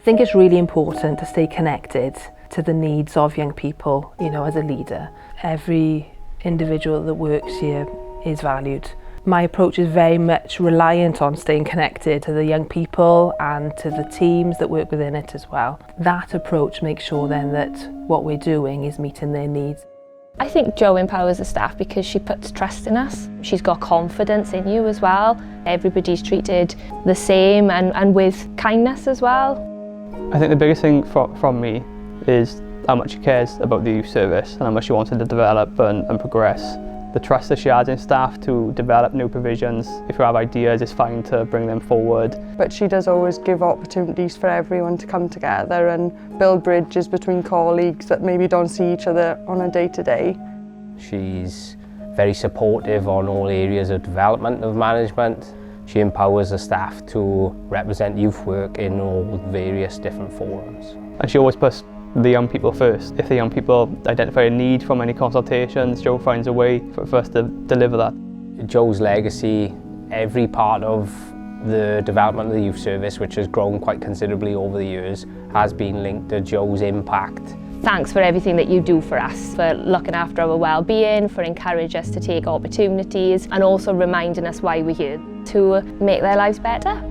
I think it's really important to stay connected to the needs of young people, as a leader. Every individual that works here is valued. My approach is very much reliant on staying connected to the young people and to the teams that work within it as well. That approach makes sure then that what we're doing is meeting their needs. I think Jo empowers the staff because she puts trust in us. She's got confidence in you as well. Everybody's treated the same and with kindness as well. I think the biggest thing from me is how much she cares about the youth service and how much she wants it to develop and progress. The trust that she has in staff to develop new provisions. If you have ideas, it's fine to bring them forward. But she does always give opportunities for everyone to come together and build bridges between colleagues that maybe don't see each other on a day-to-day. She's very supportive on all areas of development of management. She empowers the staff to represent youth work in all various different forums. And she always puts the young people first. If the young people identify a need from any consultations, Jo finds a way for us to deliver that. Jo's legacy, every part of the development of the youth service, which has grown quite considerably over the years, has been linked to Jo's impact. Thanks for everything that you do for us, for looking after our well-being, for encouraging us to take opportunities and also reminding us why we're here, to make their lives better.